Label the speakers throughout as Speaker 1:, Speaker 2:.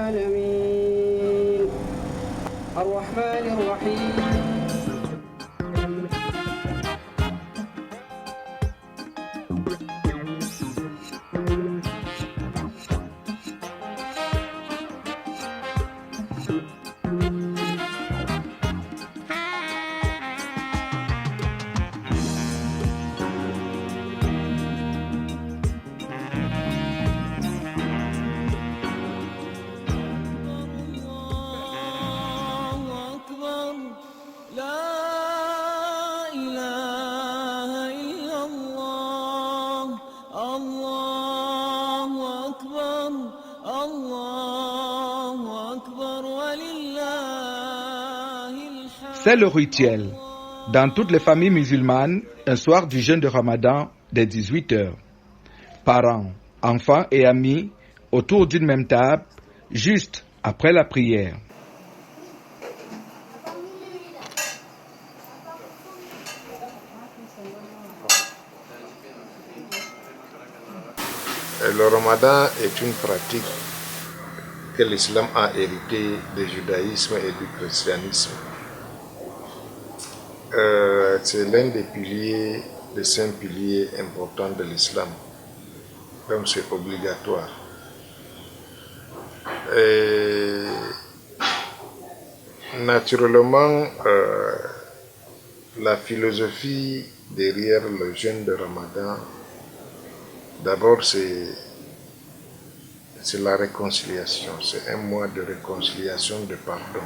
Speaker 1: العالمين الرحمن الرحيم.
Speaker 2: C'est le rituel. Dans toutes les familles musulmanes, un soir du jeûne de Ramadan, dès 18 heures. Parents, enfants et amis, autour d'une même table, juste après la prière.
Speaker 3: Le Ramadan est une pratique que l'islam a héritée du judaïsme et du christianisme. C'est l'un des piliers, des 5 piliers importants de l'islam. Donc c'est obligatoire. Et naturellement, la philosophie derrière le jeûne de Ramadan, d'abord c'est la réconciliation. C'est un mois de réconciliation, de pardon.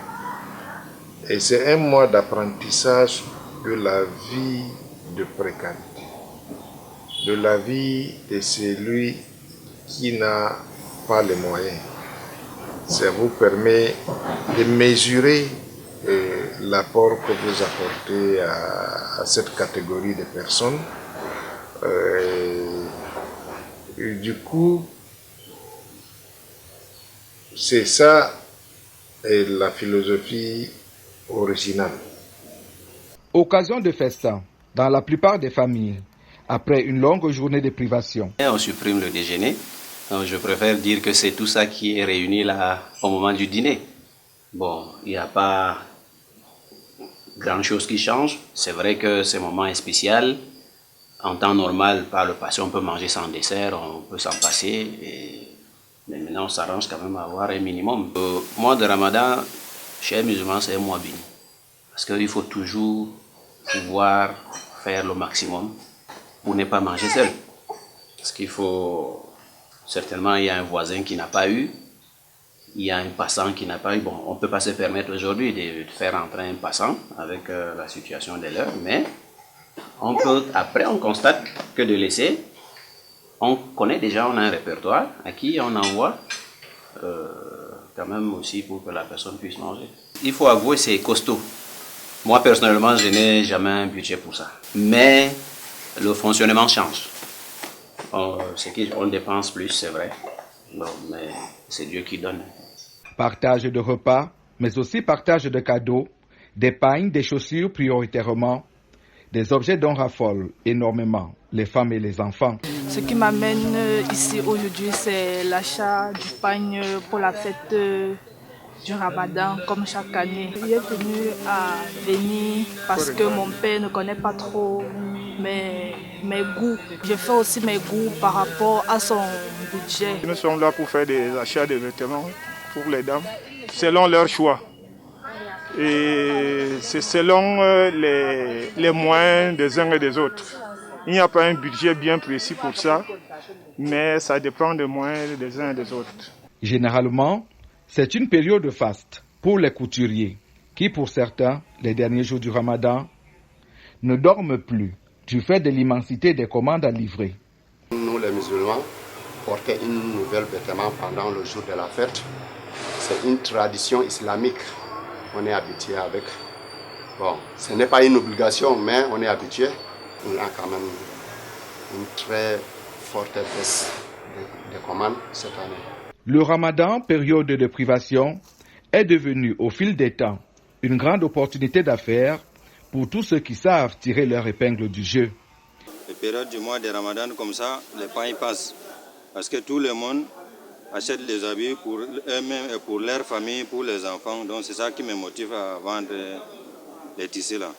Speaker 3: Et c'est un mois d'apprentissage de la vie de précarité, de la vie de celui qui n'a pas les moyens. Ça vous permet de mesurer l'apport que vous apportez à cette catégorie de personnes. Et du coup, c'est ça la philosophie originale.
Speaker 2: Occasion de festin dans la plupart des familles, après une longue journée de privation.
Speaker 4: On supprime le déjeuner. Donc je préfère dire que c'est tout ça qui est réuni là au moment du dîner. Bon, il n'y a pas grand-chose qui change. C'est vrai que ce moment est spécial. En temps normal, par le passé, on peut manger sans dessert, on peut s'en passer. Mais maintenant, on s'arrange quand même à avoir un minimum. Le mois de Ramadan, chez les musulmans, c'est un mois béni. Parce qu'il faut toujours pouvoir faire le maximum pour ne pas manger seul. Parce qu'il faut... Certainement, il y a un voisin qui n'a pas eu. Il y a un passant qui n'a pas eu. Bon, on ne peut pas se permettre aujourd'hui de faire entrer un passant avec la situation de l'heure. Mais après, on constate que de laisser... On connaît déjà, on a un répertoire à qui on envoie quand même aussi pour que la personne puisse manger. Il faut avouer, c'est costaud. Moi, personnellement, je n'ai jamais un budget pour ça. Mais le fonctionnement change. C'est qu'on dépense plus, c'est vrai. Bon, mais c'est Dieu qui donne.
Speaker 2: Partage de repas, mais aussi partage de cadeaux, des pagnes, des chaussures prioritairement. Des objets dont raffolent énormément les femmes et les enfants.
Speaker 5: Ce qui m'amène ici aujourd'hui, c'est l'achat du pagne pour la fête du Ramadan, comme chaque année. Il est tenu à venir parce que mon père ne connaît pas trop mes goûts. Je fais aussi mes goûts par rapport à son budget.
Speaker 6: Nous sommes là pour faire des achats de vêtements pour les dames, selon leur choix. Et c'est selon les moyens des uns et des autres. Il n'y a pas un budget bien précis pour ça, mais ça dépend des moyens des uns et des autres.
Speaker 2: Généralement, c'est une période faste pour les couturiers, qui pour certains, les derniers jours du Ramadan, ne dorment plus du fait de l'immensité des commandes à livrer.
Speaker 7: Nous les musulmans, porter une nouvelle vêtement pendant le jour de la fête, c'est une tradition islamique. On est habitué avec. Bon, ce n'est pas une obligation, mais on est habitué. On a quand même une très forte baisse de commandes cette année.
Speaker 2: Le Ramadan, période de privation, est devenu au fil des temps une grande opportunité d'affaires pour tous ceux qui savent tirer leur épingle du jeu.
Speaker 8: Les périodes du mois de Ramadan comme ça, les pains passent. Parce que tout le monde achètent les habits pour eux-mêmes et pour leur famille, pour les enfants. Donc c'est ça qui me motive à vendre les tissus là.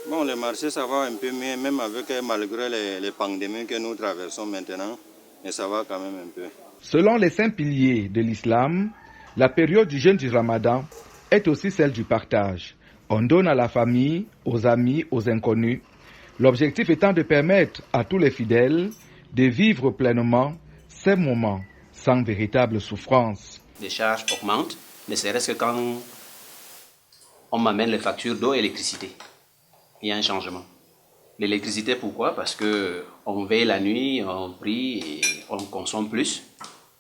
Speaker 8: Bon, le marché ça va un peu mieux, même malgré les pandémies que nous traversons maintenant, mais ça va quand même un peu.
Speaker 2: Selon les 5 piliers de l'islam, la période du jeûne du Ramadan est aussi celle du partage. On donne à la famille, aux amis, aux inconnus, l'objectif étant de permettre à tous les fidèles de vivre pleinement ces moments sans véritable souffrance.
Speaker 4: Les charges augmentent, ne serait-ce que quand on m'amène les factures d'eau et d'électricité. Il y a un changement. L'électricité, pourquoi? Parce qu'on veille la nuit, on prie et on consomme plus.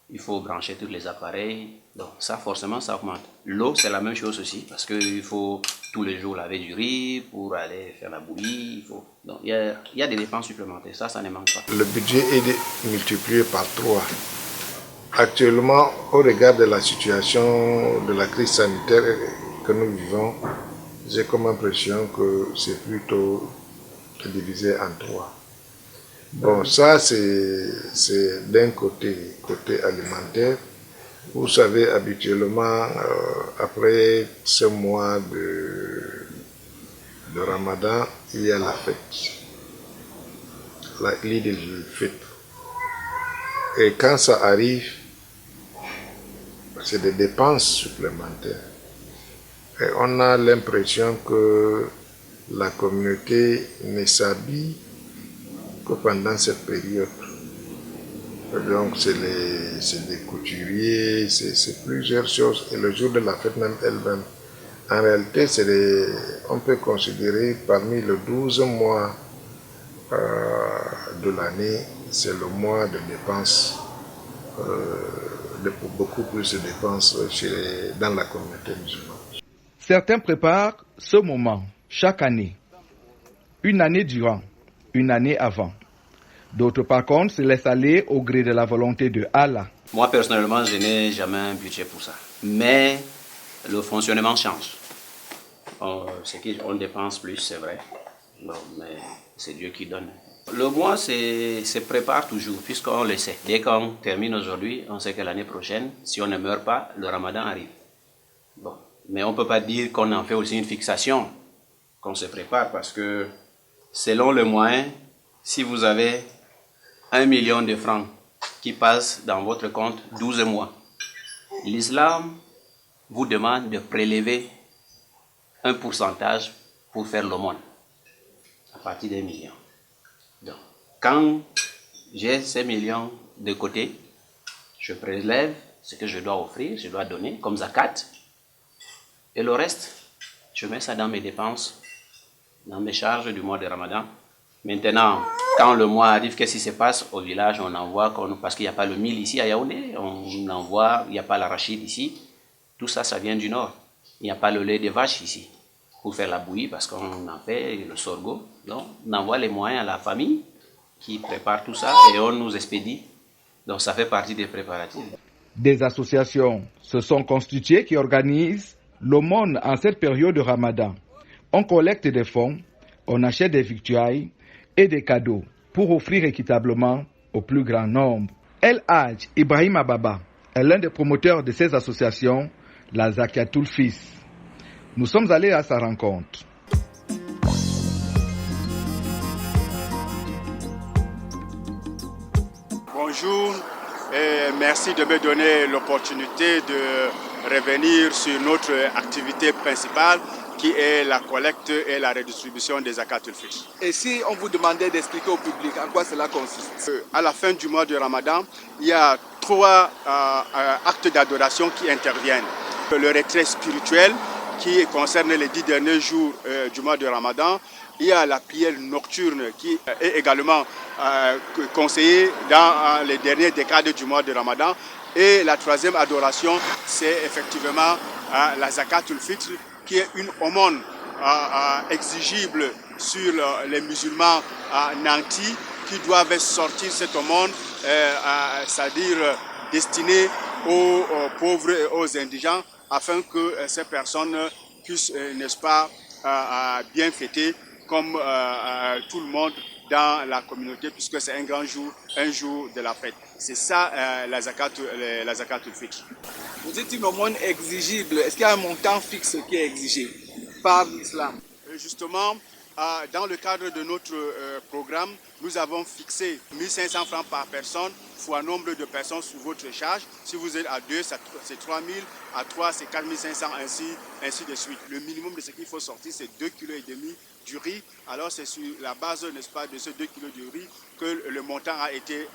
Speaker 4: Il faut brancher tous les appareils. Donc ça, forcément, ça augmente. L'eau, c'est la même chose aussi, parce qu'il faut tous les jours laver du riz pour aller faire la bouillie. Donc il y a des dépenses supplémentaires. Ça ne manque pas.
Speaker 3: Le budget est multiplié par 3. Actuellement, au regard de la situation de la crise sanitaire que nous vivons, j'ai comme impression que c'est plutôt divisé en 3. Bon, ça c'est d'un côté alimentaire. Vous savez, habituellement, après ce mois de Ramadan, il y a la fête, l'Eid el-Fitr. Et quand ça arrive, c'est des dépenses supplémentaires. Et on a l'impression que la communauté ne s'habille que pendant cette période. Et donc c'est des couturiers, c'est plusieurs choses. Et le jour de la fête même elle-même. En réalité, on peut considérer parmi les 12 mois de l'année, c'est le mois de dépenses, beaucoup plus de dépenses dans la communauté musulmane.
Speaker 2: Certains préparent ce moment chaque année, une année durant, une année avant. D'autres, par contre, se laissent aller au gré de la volonté de Allah.
Speaker 4: Moi, personnellement, je n'ai jamais un budget pour ça. Mais le fonctionnement change. On dépense plus, c'est vrai. Bon, mais c'est Dieu qui donne. Le mois se prépare toujours, puisqu'on le sait. Dès qu'on termine aujourd'hui, on sait que l'année prochaine, si on ne meurt pas, le Ramadan arrive. Bon. Mais on ne peut pas dire qu'on en fait aussi une fixation, qu'on se prépare, parce que selon le moyen, si vous avez 1 million de francs qui passent dans votre compte 12 mois, l'islam vous demande de prélever un pourcentage pour faire l'aumône à partir d'1 million. Donc, quand j'ai ces millions de côté, je prélève ce que je dois offrir, je dois donner comme zakat. Et le reste, je mets ça dans mes dépenses, dans mes charges du mois de Ramadan. Maintenant, quand le mois arrive, qu'est-ce qui se passe? Au village, on envoie, parce qu'il n'y a pas le mil ici à Yaoundé, on envoie, il n'y a pas l'arachide ici. Tout ça, ça vient du nord. Il n'y a pas le lait de vache ici pour faire la bouillie, parce qu'on en fait le sorgho. Donc, on envoie les moyens à la famille qui prépare tout ça et on nous expédie. Donc, ça fait partie des préparatifs.
Speaker 2: Des associations se sont constituées qui organisent l'aumône en cette période de Ramadan. On collecte des fonds, on achète des victuailles et des cadeaux pour offrir équitablement au plus grand nombre. El Hadj Ibrahim Ababa est l'un des promoteurs de ces associations, la Zakatul Fitr. Nous sommes allés à sa rencontre.
Speaker 6: Bonjour et merci de me donner l'opportunité de revenir sur notre activité principale qui est la collecte et la redistribution des zakatul fitr.
Speaker 9: Et si on vous demandait d'expliquer au public en quoi cela consiste?
Speaker 6: À la fin du mois de Ramadan, il y a 3 actes d'adoration qui interviennent. Le retrait spirituel qui concerne les 10 derniers jours du mois de Ramadan. Il y a la prière nocturne qui est également conseillée dans les dernières décades du mois de Ramadan. Et la 3e adoration, c'est effectivement la zakatul fitr, qui est une aumône exigible sur les musulmans nantis qui doivent sortir cette aumône, c'est-à-dire destinée aux pauvres et aux indigents, afin que ces personnes puissent, n'est-ce pas, bien fêter comme tout le monde dans la communauté, puisque c'est un grand jour, un jour de la fête. C'est ça la zakatul fitr.
Speaker 9: Vous dites une aumône exigible. Est-ce qu'il y a un montant fixe qui est exigé par l'islam?
Speaker 6: Justement, dans le cadre de notre programme, nous avons fixé 1500 francs par personne fois nombre de personnes sous votre charge. Si vous êtes à 2, c'est 3000, à 3, c'est 4500, ainsi de suite. Le minimum de ce qu'il faut sortir, c'est 2,5 kg du riz. Alors c'est sur la base, n'est-ce pas, de ce 2 kg de riz que le montant a été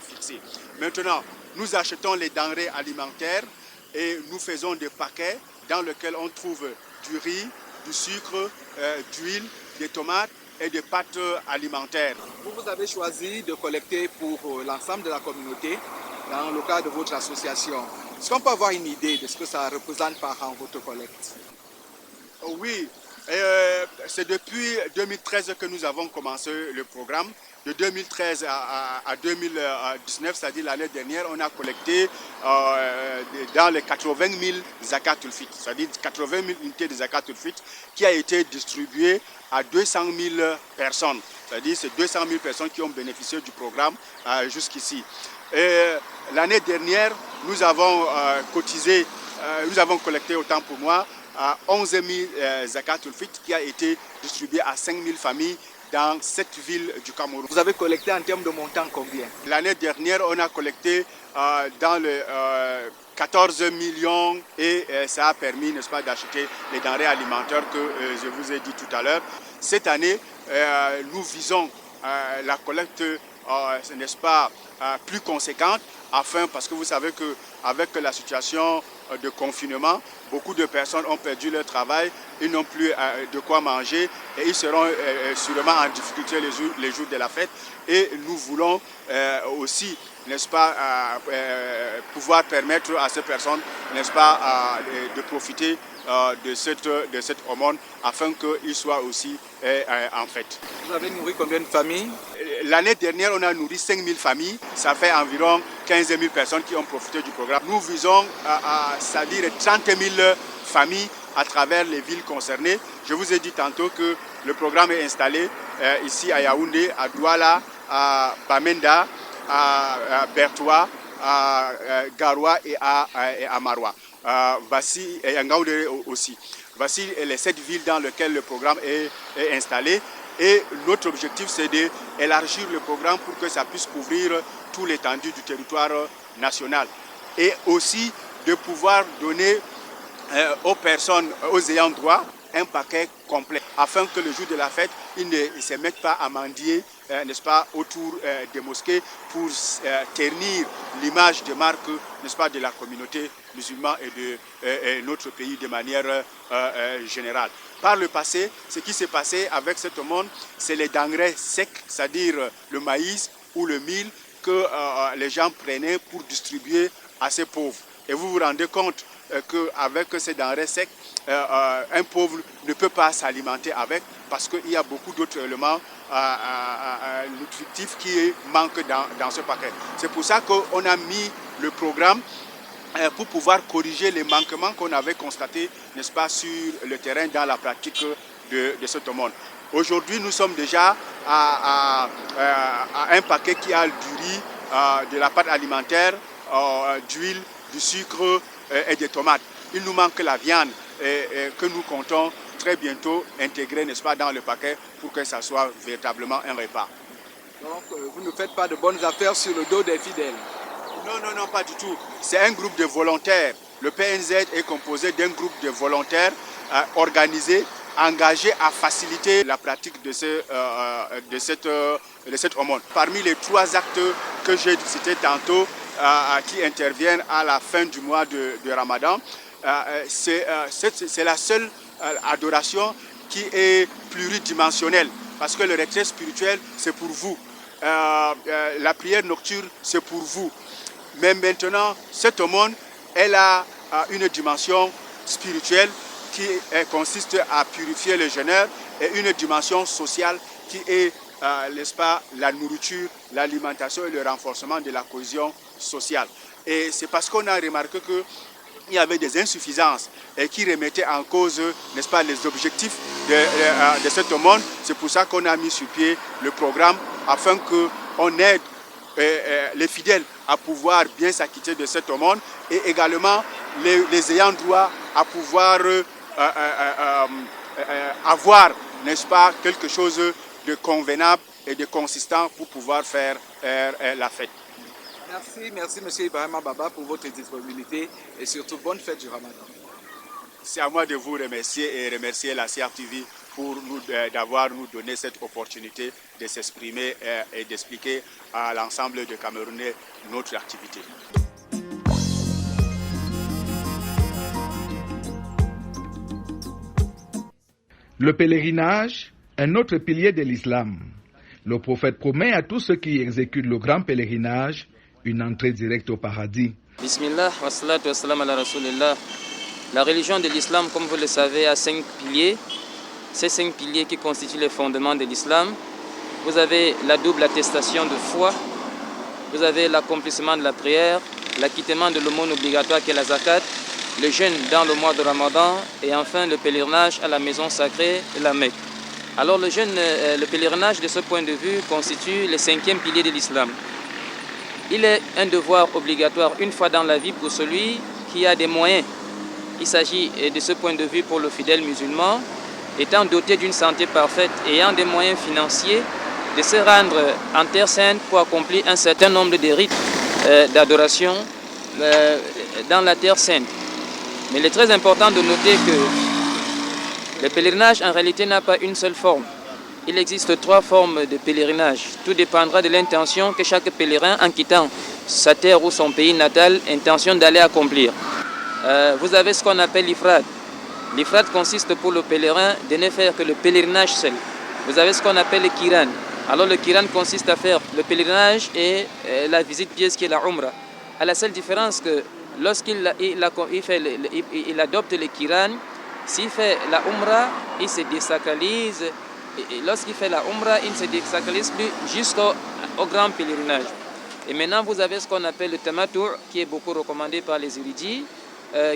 Speaker 6: fixé. Maintenant, nous achetons les denrées alimentaires et nous faisons des paquets dans lesquels on trouve du riz, du sucre, d'huile, des tomates et des pâtes alimentaires.
Speaker 9: Vous avez choisi de collecter pour l'ensemble de la communauté dans le cadre de votre association. Est-ce qu'on peut avoir une idée de ce que ça représente par an votre collecte?
Speaker 6: Oui, c'est depuis 2013 que nous avons commencé le programme. De 2013 à 2019, c'est-à-dire l'année dernière, on a collecté dans les 80 000 zakatul fitr, c'est-à-dire 80 000 unités de zakatul fitr qui a été distribuée à 200 000 personnes. C'est-à-dire c'est 200 000 personnes qui ont bénéficié du programme jusqu'ici. L'année dernière, nous avons cotisé, nous avons collecté autant pour moi, 11 000 zakatul fitr qui a été distribué à 5 000 familles dans 7 villes du Cameroun.
Speaker 9: Vous avez collecté en termes de montant combien?
Speaker 6: L'année dernière, on a collecté dans le 14 millions et ça a permis, n'est-ce pas, d'acheter les denrées alimentaires que je vous ai dit tout à l'heure. Cette année, nous visons la collecte, n'est-ce pas, plus conséquente, parce que vous savez qu'avec la situation de confinement, beaucoup de personnes ont perdu leur travail, ils n'ont plus de quoi manger et ils seront sûrement en difficulté les jours de la fête. Et nous voulons aussi, n'est-ce pas, pouvoir permettre à ces personnes, n'est-ce pas, de profiter de cette aumône afin qu'ils soient aussi en fête.
Speaker 9: Vous avez nourri combien de familles?
Speaker 6: L'année dernière, on a nourri 5 000 familles. Ça fait environ 15 000 personnes qui ont profité du programme. Nous visons c'est-à-dire 30 000 familles à travers les villes concernées. Je vous ai dit tantôt que le programme est installé ici à Yaoundé, à Douala, à Bamenda, à Bertoua, à Garoua et à Maroua. Voici et Ngaoundé aussi. Voici les 7 villes dans lesquelles le programme est installé. Et notre objectif, c'est d'élargir le programme pour que ça puisse couvrir tout l'étendue du territoire national. Et aussi de pouvoir donner aux personnes, aux ayants droit, un paquet complet, afin que le jour de la fête, ils ne se mettent pas à mendier, n'est-ce pas, autour des mosquées pour ternir l'image de marque, n'est-ce pas, de la communauté musulmane et de notre pays de manière générale. Par le passé, ce qui s'est passé avec cette aumône, c'est les denrées secs, c'est-à-dire le maïs ou le mil que les gens prenaient pour distribuer à ces pauvres. Et vous vous rendez compte qu'avec ces denrées secs, un pauvre ne peut pas s'alimenter avec parce qu'il y a beaucoup d'autres éléments nutritifs qui manquent dans ce paquet. C'est pour ça qu'on a mis le programme pour pouvoir corriger les manquements qu'on avait constatés, n'est-ce pas, sur le terrain dans la pratique de cette aumône. Aujourd'hui, nous sommes déjà à un paquet qui a du riz, de la pâte alimentaire, d'huile, du sucre et des tomates. Il nous manque la viande que nous comptons très bientôt intégrer, n'est-ce pas, dans le paquet pour que ça soit véritablement un repas.
Speaker 9: Donc, vous ne faites pas de bonnes affaires sur le dos des fidèles?
Speaker 6: Non, pas du tout. C'est un groupe de volontaires. Le PNZ est composé d'un groupe de volontaires organisés, engagés à faciliter la pratique de cette aumône. Parmi les 3 actes que j'ai cités tantôt, qui interviennent à la fin du mois de Ramadan, c'est la seule adoration qui est pluridimensionnelle, parce que le retrait spirituel, c'est pour vous. La prière nocturne, c'est pour vous. Mais maintenant, cette aumône, elle a une dimension spirituelle qui consiste à purifier le jeûneur et une dimension sociale qui est, n'est-ce pas, la nourriture, l'alimentation et le renforcement de la cohésion sociale. Et c'est parce qu'on a remarqué qu'il y avait des insuffisances et qui remettaient en cause, n'est-ce pas, les objectifs de cette aumône. C'est pour ça qu'on a mis sur pied le programme afin qu'on aide les fidèles à pouvoir bien s'acquitter de cet aumône et également les ayants droit à pouvoir avoir, n'est-ce pas, quelque chose de convenable et de consistant pour pouvoir faire la fête.
Speaker 9: Merci M. Ibrahima Baba pour votre disponibilité et surtout bonne fête du Ramadan.
Speaker 6: C'est à moi de vous remercier et remercier la CRTV pour d'avoir nous donné cette opportunité de s'exprimer et d'expliquer à l'ensemble des Camerounais notre activité.
Speaker 2: Le pèlerinage, un autre pilier de l'islam. Le prophète promet à tous ceux qui exécutent le grand pèlerinage une entrée directe au paradis.
Speaker 10: Bismillah, wa salatu wa salam ala rasulillah. La religion de l'islam, comme vous le savez, a 5 piliers. Ces 5 piliers qui constituent les fondements de l'islam. Vous avez la double attestation de foi, vous avez l'accomplissement de la prière, l'acquittement de l'aumône obligatoire qui est la zakat, le jeûne dans le mois de Ramadan et enfin le pèlerinage à la maison sacrée de la Mecque. Alors le pèlerinage de ce point de vue constitue le 5e pilier de l'islam. Il est un devoir obligatoire une fois dans la vie pour celui qui a des moyens. Il s'agit de ce point de vue pour le fidèle musulman, étant doté d'une santé parfaite et ayant des moyens financiers, de se rendre en Terre Sainte pour accomplir un certain nombre de rites d'adoration dans la Terre Sainte. Mais il est très important de noter que le pèlerinage en réalité n'a pas une seule forme. Il existe 3 formes de pèlerinage. Tout dépendra de l'intention que chaque pèlerin, en quittant sa terre ou son pays natal, intention d'aller accomplir. Vous avez ce qu'on appelle l'ifrad. L'ifrad consiste pour le pèlerin de ne faire que le pèlerinage seul. Vous avez ce qu'on appelle le kiran. Alors le kiran consiste à faire le pèlerinage et la visite pieuse qui est la umrah. À la seule différence que lorsqu'il adopte le kiran, s'il fait la umrah, il se désacralise. Et lorsqu'il fait la umrah, il ne se désacralise plus jusqu'au grand pèlerinage. Et maintenant, vous avez ce qu'on appelle le tamattu, qui est beaucoup recommandé par les érudits,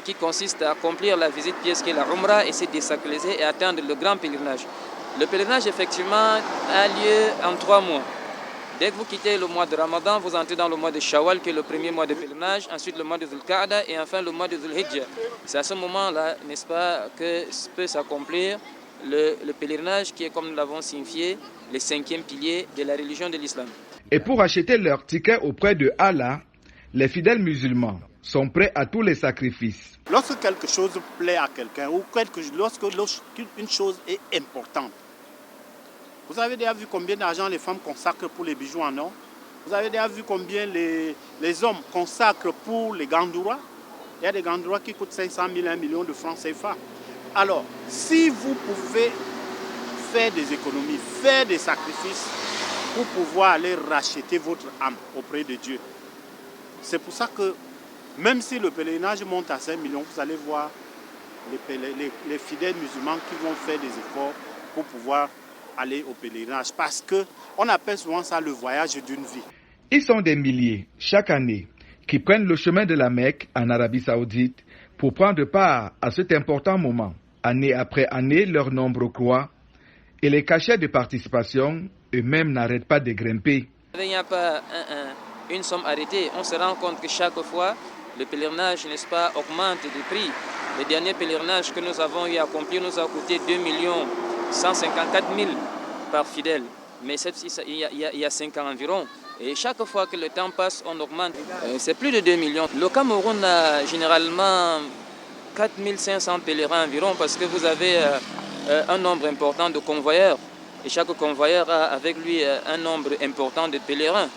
Speaker 10: qui consiste à accomplir la visite pieuse qui est la umrah et se désacraliser et atteindre le grand pèlerinage. Le pèlerinage, effectivement, a lieu en 3 mois. Dès que vous quittez le mois de Ramadan, vous entrez dans le mois de Shawwal, qui est le premier mois de pèlerinage, ensuite le mois de Dhul-Qa'da et enfin le mois de Dhul-Hijjah. C'est à ce moment-là, n'est-ce pas, que peut s'accomplir le pèlerinage qui est, comme nous l'avons signifié, le 5e pilier de la religion de l'islam.
Speaker 2: Et pour acheter leur ticket auprès de Allah, les fidèles musulmans sont prêts à tous les sacrifices.
Speaker 11: Lorsque quelque chose plaît à quelqu'un ou lorsque une chose est importante, vous avez déjà vu combien d'argent les femmes consacrent pour les bijoux en or? Vous avez déjà vu combien les hommes consacrent pour les gandouras? Il y a des gandouras qui coûtent 500 000, 1 million de francs CFA. Alors, si vous pouvez faire des économies, faire des sacrifices pour pouvoir aller racheter votre âme auprès de Dieu, c'est pour ça que même si le pèlerinage monte à 5 millions, vous allez voir les fidèles musulmans qui vont faire des efforts pour pouvoir aller au pèlerinage. Parce qu'on appelle souvent ça le voyage d'une vie.
Speaker 2: Ils sont des milliers chaque année qui prennent le chemin de la Mecque en Arabie Saoudite pour prendre part à cet important moment. Année après année, leur nombre croît et les cachets de participation eux-mêmes n'arrêtent pas de grimper.
Speaker 10: Il n'y a pas une somme arrêtée. On se rend compte que chaque fois, le pèlerinage, n'est-ce pas, augmente de prix. Le dernier pèlerinage que nous avons eu à accomplir nous a coûté 2 154 000 par fidèle. Mais il y a 5 ans environ. Et chaque fois que le temps passe, on augmente. C'est plus de 2 millions. Le Cameroun a généralement 4 500 pèlerins environ parce que vous avez un nombre important de convoyeurs. Et chaque convoyeur a avec lui un nombre important de pèlerins.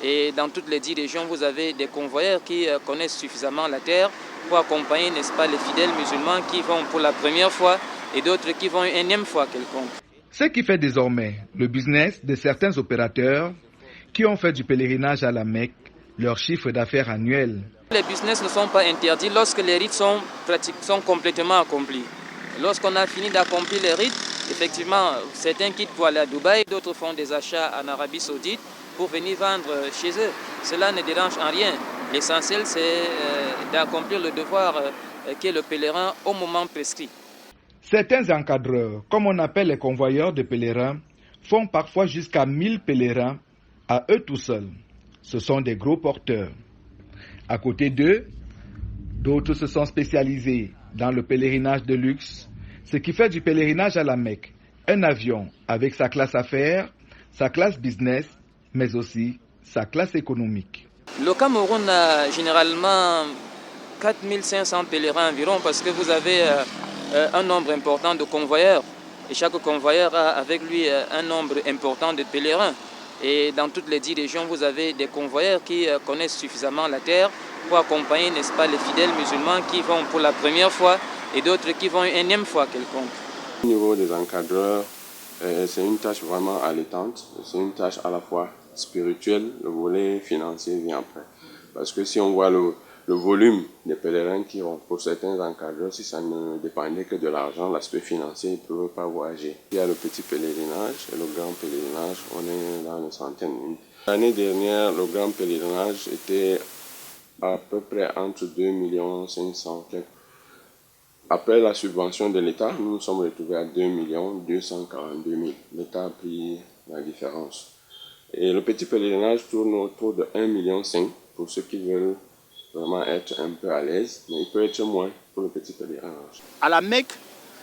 Speaker 10: Et dans toutes les 10 régions, vous avez des convoyeurs qui connaissent suffisamment la terre pour accompagner, n'est-ce pas, les fidèles musulmans qui vont pour la première fois et d'autres qui vont une énième fois quelconque.
Speaker 2: Ce qui fait désormais le business de certains opérateurs qui ont fait du pèlerinage à la Mecque leur chiffre d'affaires annuel.
Speaker 10: Les business ne sont pas interdits lorsque les rites sont complètement accomplis. Lorsqu'on a fini d'accomplir les rites, effectivement, certains quittent pour aller à Dubaï, d'autres font des achats en Arabie Saoudite pour venir vendre chez eux. Cela ne dérange en rien. L'essentiel, c'est d'accomplir le devoir qu'est le pèlerin au moment prescrit.
Speaker 2: Certains encadreurs, comme on appelle les convoyeurs de pèlerins, font parfois jusqu'à 1000 pèlerins à eux tout seuls. Ce sont des gros porteurs. À côté d'eux, d'autres se sont spécialisés dans le pèlerinage de luxe, ce qui fait du pèlerinage à la Mecque un avion avec sa classe affaires, sa classe business, mais aussi sa classe économique.
Speaker 10: Le Cameroun a généralement 4500 pèlerins environ parce que vous avez un nombre important de convoyeurs. Et chaque convoyeur a avec lui un nombre important de pèlerins. Et dans toutes les 10 régions, vous avez des convoyeurs qui connaissent suffisamment la terre pour accompagner, n'est-ce pas, les fidèles musulmans qui vont pour la première fois et d'autres qui vont une énième fois quelconque.
Speaker 12: Au niveau des encadreurs, c'est une tâche vraiment allaitante, c'est une tâche à la fois spirituelle, le volet financier vient après. Parce que si on voit le volume des pèlerins qui ont, pour certains encadreurs, si ça ne dépendait que de l'argent, l'aspect financier, ils ne pouvaient pas voyager. Il y a le petit pèlerinage et le grand pèlerinage, on est dans les centaines. L'année dernière, le grand pèlerinage était à peu près entre 2 500 000. Après la subvention de l'État, nous nous sommes retrouvés à 2 242 000. L'État a pris la différence. Et le petit pèlerinage tourne autour de 1,5 million pour ceux qui veulent vraiment être un peu à l'aise, mais il peut être moins pour le petit pèlerinage.
Speaker 11: À la Mecque,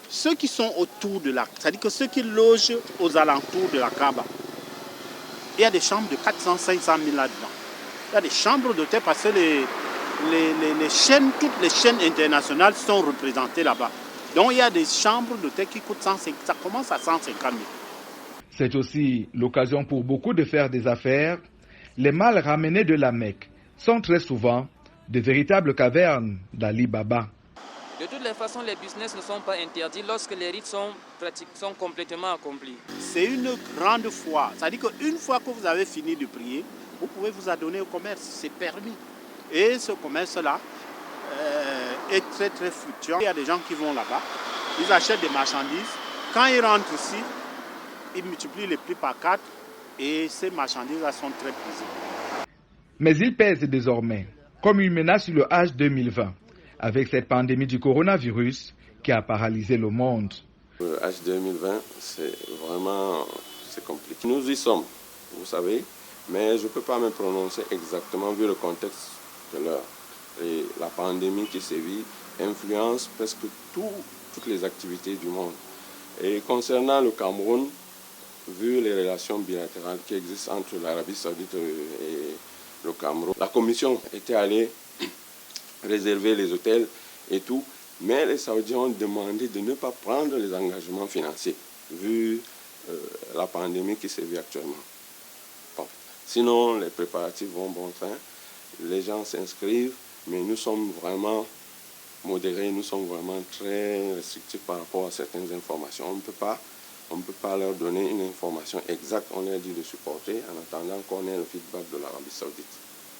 Speaker 11: ceux qui sont autour de la, c'est-à-dire que ceux qui logent aux alentours de la Kaaba, il y a des chambres de 400 500 000 là-dedans. Il y a des chambres d'hôtel parce que les chaînes, toutes les chaînes internationales sont représentées là-bas. Donc il y a des chambres d'hôtel qui coûtent 150, ça commence à 150 000.
Speaker 2: C'est aussi l'occasion pour beaucoup de faire des affaires. Les malles ramenées de la Mecque sont très souvent de véritables cavernes d'Ali Baba.
Speaker 10: De toutes les façons, les business ne sont pas interdits lorsque les rites sont complètement accomplis. C'est une grande foi. C'est-à-dire qu'une fois que vous avez fini de prier, vous pouvez vous adonner au commerce. C'est permis. Et ce commerce-là est très très fluctuant. Il y a des gens qui vont là-bas, ils achètent des marchandises. Quand ils rentrent ici, ils multiplient les prix par 4 et ces marchandises-là sont très prisées.
Speaker 2: Mais il pèse désormais comme une menace sur le Hajj 2020 avec cette pandémie du coronavirus qui a paralysé le monde.
Speaker 12: Le Hajj 2020, c'est compliqué. Nous y sommes, vous savez, mais je ne peux pas me prononcer exactement vu le contexte de l'heure. Et la pandémie qui sévit influence presque toutes les activités du monde. Et concernant le Cameroun, vu les relations bilatérales qui existent entre l'Arabie Saoudite et le Cameroun, la commission était allée réserver les hôtels et tout, mais les Saoudiens ont demandé de ne pas prendre les engagements financiers, vu la pandémie qui sévit actuellement. Bon. Sinon, les préparatifs vont bon train, les gens s'inscrivent, mais nous sommes vraiment modérés, nous sommes vraiment très restrictifs par rapport à certaines informations. On ne peut pas leur donner une information exacte, on leur dit de supporter en attendant qu'on ait le feedback de l'Arabie Saoudite.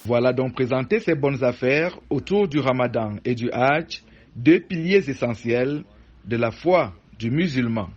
Speaker 2: Voilà donc présenter ces bonnes affaires autour du Ramadan et du Hajj, deux piliers essentiels de la foi du musulman.